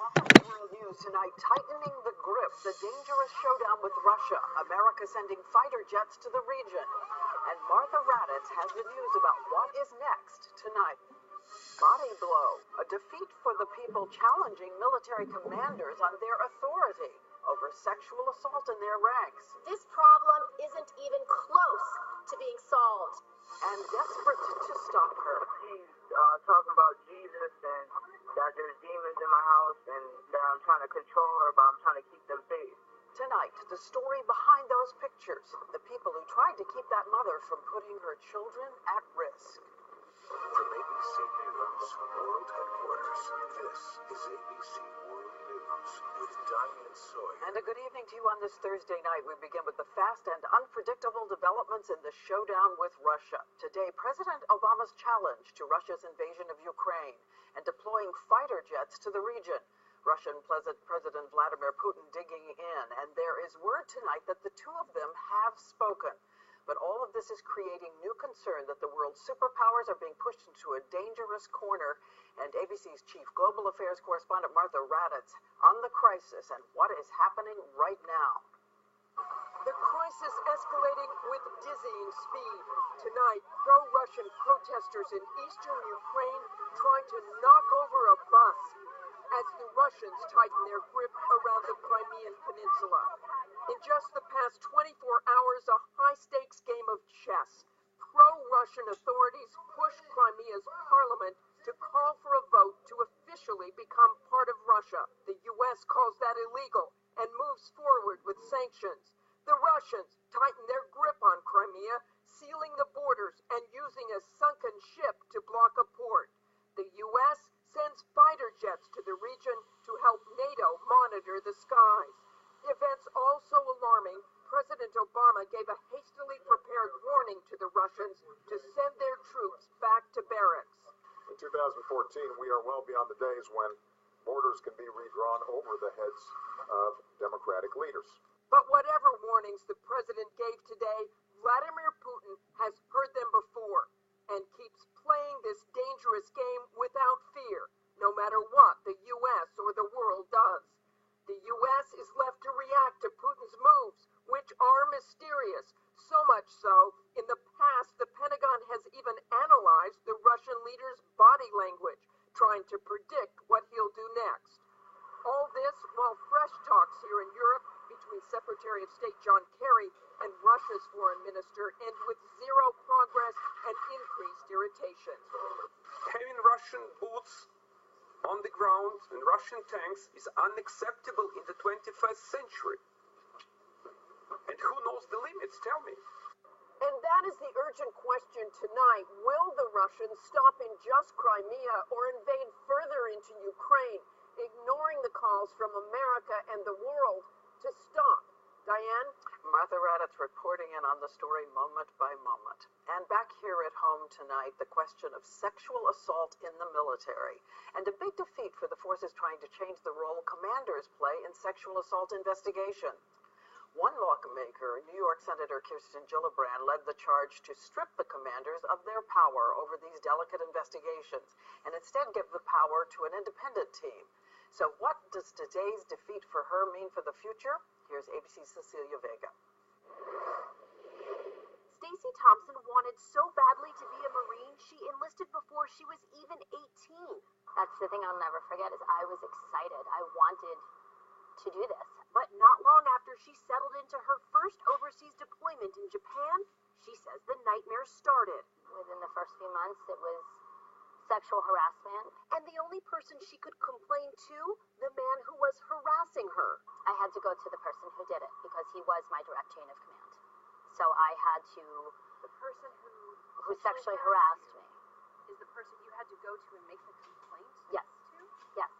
Welcome to World News tonight. Tightening the grip, the dangerous showdown with Russia. America sending fighter jets to the region. And Martha Raddatz has the news about what is next tonight. Body blow, a defeat for the people challenging military commanders on their authority over sexual assault in their ranks. This problem isn't even close to being solved. And desperate to stop her. She's talking about Jesus and that there's demons in my house and that I'm trying to control her, but I'm trying to keep them safe. Tonight, the story behind those pictures, the people who tried to keep that mother from putting her children at risk. From ABC News World Headquarters, this is ABC World News with Diane Sawyer. And a good evening to you on this Thursday night. We begin with the fast and unpredictable developments in the showdown with Russia. Today, President Obama's challenge to Russia's invasion of Ukraine and deploying fighter jets to the region. Russian President Vladimir Putin digging in, and there is word tonight that the two of them have spoken. But all of this is creating new concern that the world's superpowers are being pushed into a dangerous corner. And ABC's chief global affairs correspondent Martha Raddatz on the crisis and what is happening right now. The crisis escalating with dizzying speed. Tonight, pro-Russian protesters in eastern Ukraine trying to knock over a bus as the Russians tighten their grip around the Crimean Peninsula. In just the past 24 hours, a high-stakes game of chess. Pro-Russian authorities push Crimea's parliament to call for a vote to officially become part of Russia. The U.S. calls that illegal and moves forward with sanctions. The Russians tighten their grip on Crimea, sealing the borders and using a sunken ship to block a port. The U.S. sends fighter jets to the region to help NATO monitor the skies. Events also alarming, President Obama gave a hastily prepared warning to the Russians to send their troops back to barracks. In 2014, we are well beyond the days when borders can be redrawn over the heads of democratic leaders. But whatever warnings the president gave today, Vladimir Putin has heard them before and keeps playing this dangerous game without fear, no matter what the U.S. or the world does. The U.S. is left to react to Putin's moves, which are mysterious. So much so, in the past, the Pentagon has even analyzed the Russian leader's body language, trying to predict what he'll do next. All this while fresh talks here in Europe between Secretary of State John Kerry and Russia's foreign minister end with zero progress and increased irritation. Having Russian boots on the ground and Russian tanks is unacceptable in the 21st century. And who knows the limits? Tell me. And that is the urgent question tonight. Will the Russians stop in just Crimea or invade further into Ukraine, ignoring the calls from America and the world to stop? Diane? Martha Raddatz reporting in on the story moment by moment. And back here at home tonight, the question of sexual assault in the military and a big defeat for the forces trying to change the role commanders play in sexual assault investigation. One lawmaker, New York Senator Kirsten Gillibrand, led the charge to strip the commanders of their power over these delicate investigations and instead give the power to an independent team. So what does today's defeat for her mean for the future? Here's ABC's Cecilia Vega. Stacey Thompson wanted so badly to be a Marine, she enlisted before she was even 18. That's the thing I'll never forget is I was excited. I wanted to do this. But not long after she settled into her first overseas deployment in Japan, she says the nightmare started. Within the first few months, it was sexual harassment. And the only person she could complain to, the man who was harassing her. I had to go to the person who did it because he was my direct chain of command. So I had to... The person who sexually harassed me. Is the person you had to go to and make the complaint Yes. to? Yes.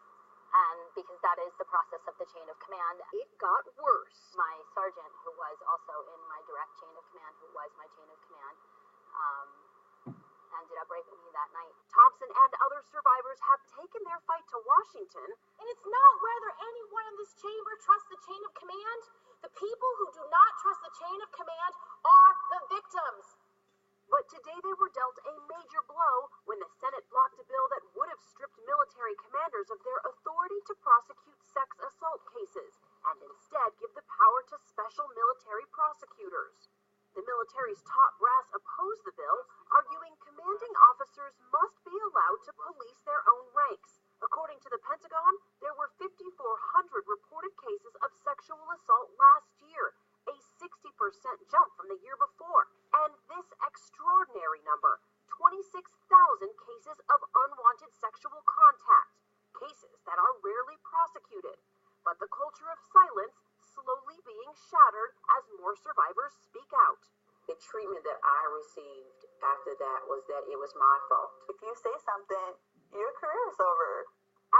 And because that is the process of the chain of command. It got worse. My sergeant, who was also in my direct chain of command, ended up raping me that night. Thompson and other survivors have taken their fight to Washington. And it's not whether anyone in this chamber trusts the chain of command. The people who do not trust the chain of command are the victims. But today they were dealt a major blow when the Senate blocked a bill that would have stripped military commanders of their authority to prosecute sex assault cases and instead give the power to special military prosecutors. The military's top brass opposed the bill, arguing commanding officers must be allowed to police their own ranks. According to the Pentagon, there were 5,400 reported cases of sexual assault last year, a 60% jump from the year before. And this extraordinary number, 26,000 cases of unwanted sexual contact, cases that are rarely prosecuted. But the culture of silence slowly being shattered as more survivors speak out. The treatment that I received after that was that it was my fault. If you say something, your career is over.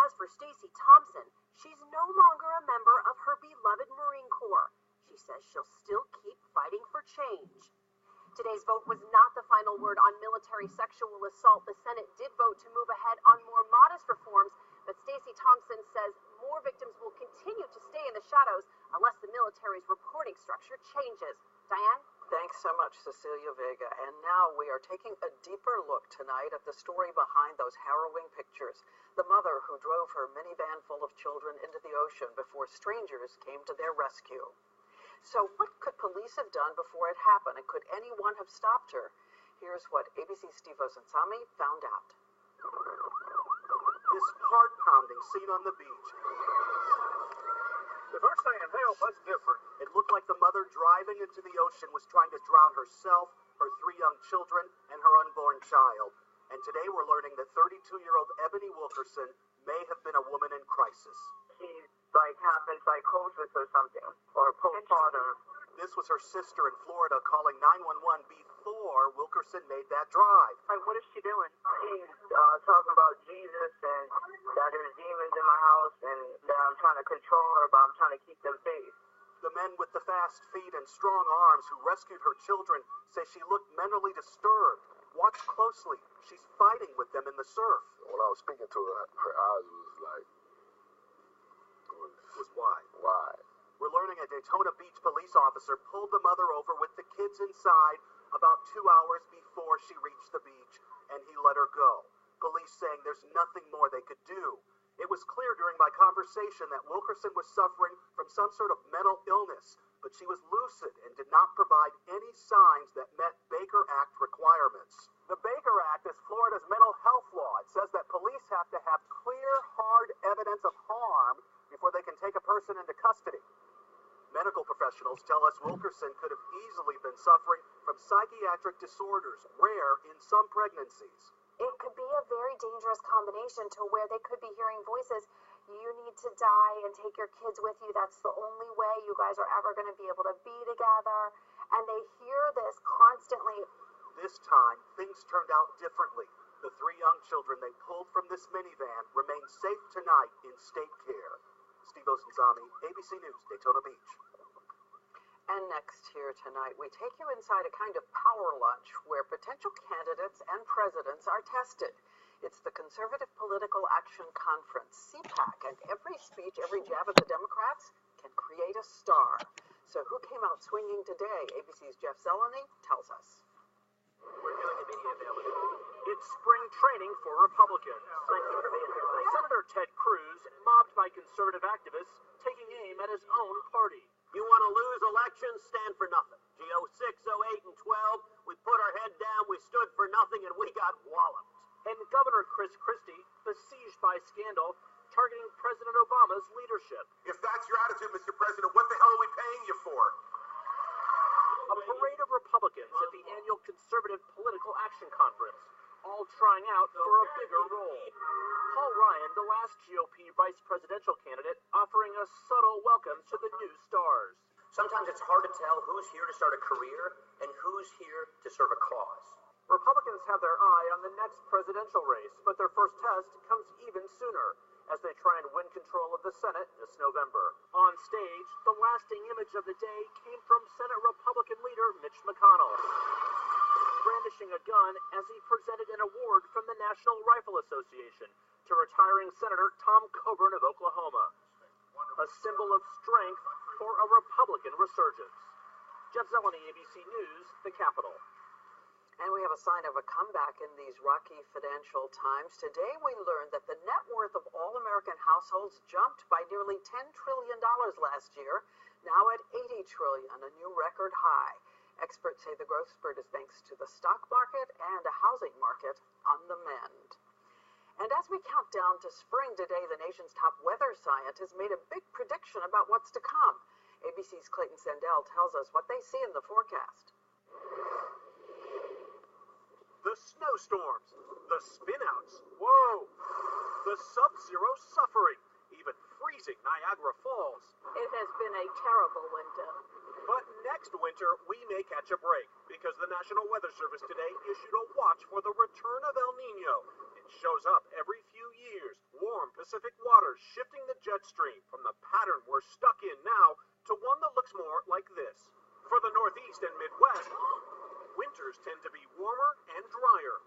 As for Stacey Thompson, she's no longer a member of her beloved Marine Corps. She says she'll still keep fighting for change. Today's vote was not the final word on military sexual assault. The Senate did vote to move ahead on more modest reforms, but Stacey Thompson says more victims will continue to stay in the shadows unless the military's reporting structure changes. Diane? Thanks so much, Cecilia Vega. And now we are taking a deeper look tonight at the story behind those harrowing pictures. The mother who drove her minivan full of children into the ocean before strangers came to their rescue. So what could police have done before it happened, and could anyone have stopped her? Here's what ABC's Steve Osunsami found out. This heart-pounding scene on the beach. The first thing in hell was different. It looked like the mother driving into the ocean was trying to drown herself, her 3 young children, and her unborn child. And today we're learning that 32-year-old Ebony Wilkerson may have been a woman in crisis. She's like having psychosis or something, or postpartum. This was her sister in Florida calling 911 before Wilkerson made that drive. Like, what is she doing? She's talking about Jesus and that there's demons in my house and that I'm trying to control her, but I'm trying to keep them safe. The men with the fast feet and strong arms who rescued her children say she looked mentally disturbed. Watch closely. She's fighting with them in the surf. When I was speaking to her, her eyes was like, Was wide. wide. We're learning a Daytona Beach police officer pulled the mother over with the kids inside about 2 hours before she reached the beach, and he let her go. Police saying there's nothing more they could do. It was clear during my conversation that Wilkerson was suffering from some sort of mental illness, but she was lucid and did not provide any signs that met Baker Act requirements. The Baker Act is Florida's mental health law. It says that police have to have clear, hard evidence of harm before they can take a person into custody. Medical professionals tell us Wilkerson could have easily been suffering from psychiatric disorders, rare in some pregnancies. It could be a very dangerous combination to where they could be hearing voices. You need to die and take your kids with you. That's the only way you guys are ever going to be able to be together. And they hear this constantly. This time, things turned out differently. The 3 young children they pulled from this minivan remain safe tonight in state care. Steve Osunsami, ABC News, Daytona Beach. And next here tonight, we take you inside a kind of power lunch where potential candidates and presidents are tested. It's the Conservative Political Action Conference, CPAC, and every speech, every jab at the Democrats can create a star. So who came out swinging today? ABC's Jeff Zeleny tells us. We're doing immediate availability. It's spring training for Republicans. Senator Ted Cruz, mobbed by conservative activists, taking aim at his own party. You want to lose elections? Stand for nothing. G06, 08, and 12, we put our head down, we stood for nothing, and we got walloped. And Governor Chris Christie, besieged by scandal, targeting President Obama's leadership. If that's your attitude, Mr. President, what the hell are we paying you for? A parade of Republicans at the annual Conservative Political Action Conference, all trying out for a bigger role. Paul Ryan, the last GOP vice presidential candidate, offering a subtle welcome to the new stars. Sometimes it's hard to tell who's here to start a career and who's here to serve a cause. Republicans have their eye on the next presidential race, but their first test comes even sooner as they try and win control of the Senate this November. On stage, the lasting image of the day came from Senate Republican leader Mitch McConnell, brandishing a gun as he presented an award from the National Rifle Association to retiring Senator Tom Coburn of Oklahoma, a symbol of strength for a Republican resurgence. Jeff Zeleny, ABC News, the Capitol. And we have a sign of a comeback in these rocky financial times. Today we learned that the net worth of all American households jumped by nearly $10 trillion last year, now at $80 trillion, a new record high. Experts say the growth spurt is thanks to the stock market and a housing market on the mend. And as we count down to spring today, the nation's top weather scientist made a big prediction about what's to come. ABC's Clayton Sandell tells us what they see in the forecast. The snowstorms, the spinouts, whoa, the sub-zero suffering, even freezing Niagara Falls. It has been a terrible winter. But next winter, we may catch a break, because the National Weather Service today issued a watch for the return of El Nino. It shows up every few years, warm Pacific waters shifting the jet stream from the pattern we're stuck in now to one that looks more like this. For the Northeast and Midwest, winters tend to be warmer and drier.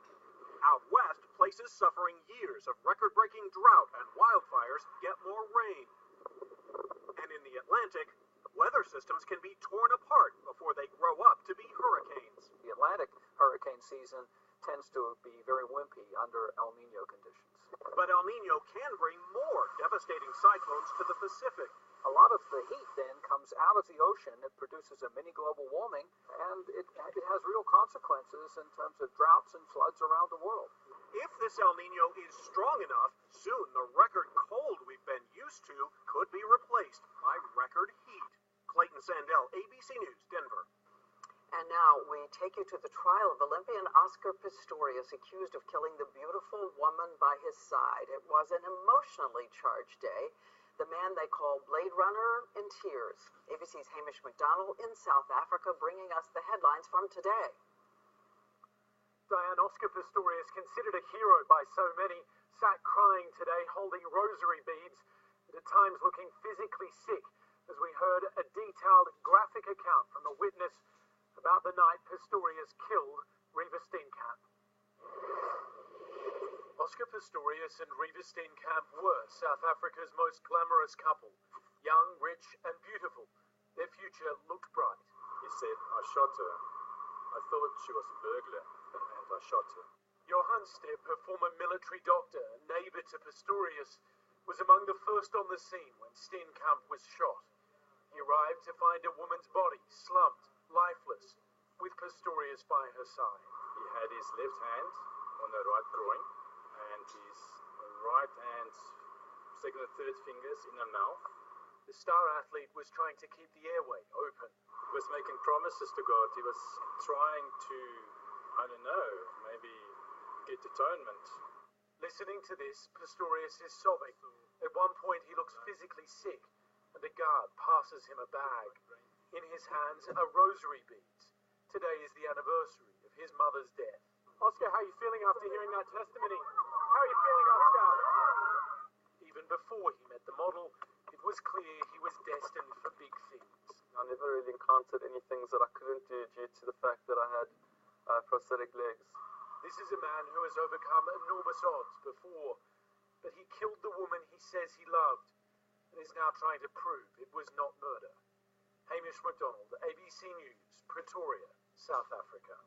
Out west, places suffering years of record-breaking drought and wildfires get more rain. And in the Atlantic, weather systems can be torn apart before they grow up to be hurricanes. The Atlantic hurricane season tends to be very wimpy under El Nino conditions. But El Nino can bring more devastating cyclones to the Pacific. A lot of the heat then comes out of the ocean. It produces a mini global warming, and it has real consequences in terms of droughts and floods around the world. If this El Nino is strong enough, soon the record cold we've been used to could be replaced by record heat. Clayton Sandell, ABC News, Denver. And now we take you to the trial of Olympian Oscar Pistorius, accused of killing the beautiful woman by his side. It was an emotionally charged day. The man they call Blade Runner in tears. ABC's Hamish McDonald in South Africa, bringing us the headlines from today. Diane, Oscar Pistorius, considered a hero by so many, sat crying today, holding rosary beads, and at times looking physically sick, as we heard a detailed graphic account from a witness about the night Pistorius killed Reva Steenkamp. Oscar Pistorius and Reva Steenkamp were South Africa's most glamorous couple. Young, rich, and beautiful. Their future looked bright. He said, I shot her. I thought she was a burglar, and I shot her. Johann Stepp, her former military doctor and neighbor to Pistorius, was among the first on the scene when Steenkamp was shot. He arrived to find a woman's body, slumped, lifeless, with Pistorius by her side. He had his left hand on her right groin, and his right hand's second and third fingers in her mouth. The star athlete was trying to keep the airway open. He was making promises to God. He was trying to, I don't know, maybe get atonement. Listening to this, Pistorius is sobbing. At one point, he looks physically sick, and a guard passes him a bag. In his hands are rosary beads. Today is the anniversary of his mother's death. Oscar, how are you feeling after hearing that testimony? How are you feeling, Oscar? Even before he met the model, it was clear he was destined for big things. I never really encountered any things that I couldn't do due to the fact that I had prosthetic legs. This is a man who has overcome enormous odds before, but he killed the woman he says he loved and is now trying to prove it was not murder. Hamish McDonald, ABC News, Pretoria, South Africa.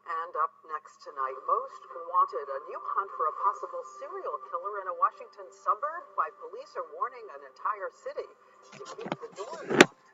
And up next tonight, Most Wanted, a new hunt for a possible serial killer in a Washington suburb. Why police are warning an entire city to keep the doors locked.